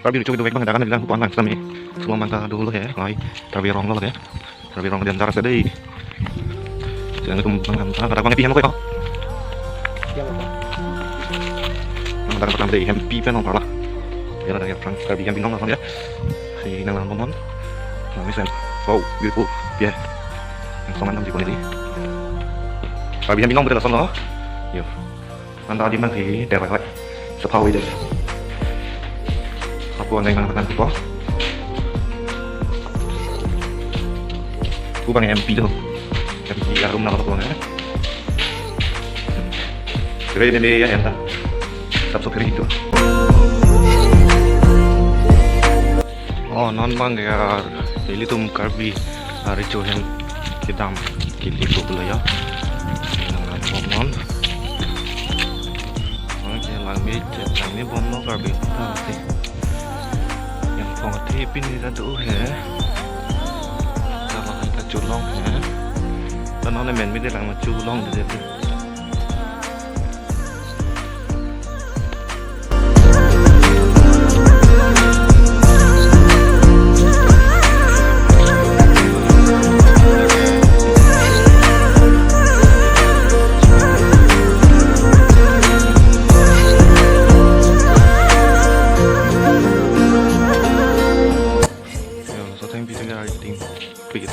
Tapi lucu itu memang dagangan bilang bukan langsung nih. Semua mangga dulu ya, ngai terbiarong lo ya. Terbiarong di antara sedih. Jangan kembangkan, ada bang pihan lo kok. Antara pertama deh, happy kan orang lah. Biar ada yang perang terbiarong bintang nonton ya. Si nang nonton. Nah, misalnya, wow, beautiful, ya. Yang songan nam di sini. Terbiarong bintang betul son lo. Yo. Antara di mana sih, daerah lagi. Sepawi deh. Aku ang nang nang ko. Ku bang MP tuh. MP arum na ko nga. Kaya din ya enta. Tapos kiri itu. Oh non bang ya. Ili tum karbi hari cohen kidam kili ko pula ya. Nang pomon. Oke langmi bom no karbi. Phong thì pin ra đủ hết, ta mà hay là chu long hết, ta nói là mình mới đi làm mà chu long thì được.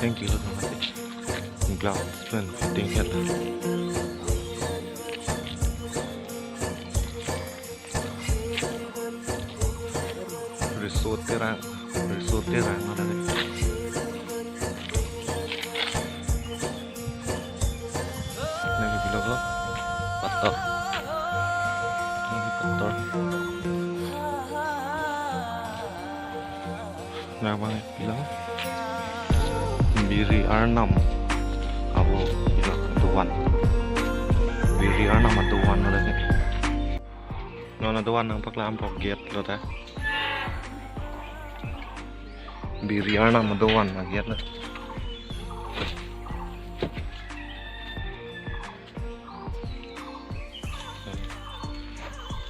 Thank you rất là mình cloud phần tiếng Nhật resort terang nó đây này cái vlog đó bắt đầu nào bang vlog Biri R6 Abu bilang tuan Biri R6 tuan ada nih nona tuan nampak lampau gate lo ta Biri R6 tuan gate lah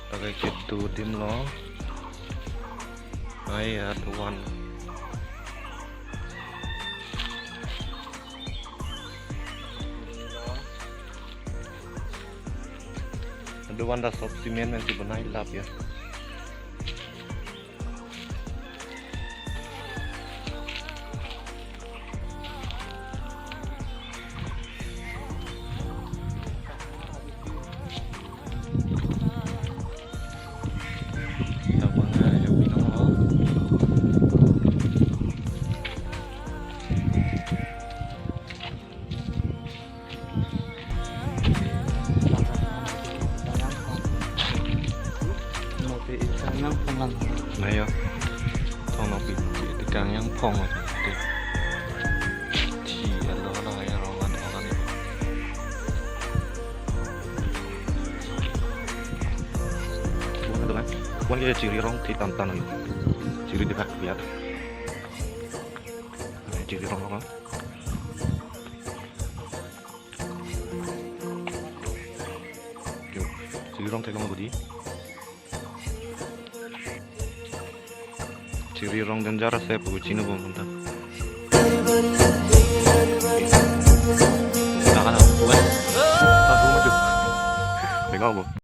pakai gitu dim lo ayah tuan ada wanda sop simen yang dibenahi lap ya. Này yo, xong nó bị càng yang phong rồi, chỉ là nó là rồi ăn này. Bukan tu kan? Bukan kita ciri rong di tantan itu, ciri di kaki lihat, ciri rong apa? Ciri rong tegang budi. Ciri rong dan jarak saya perlu cina bom bentar. Jangan aku buat. Aku maju. Tengok bom.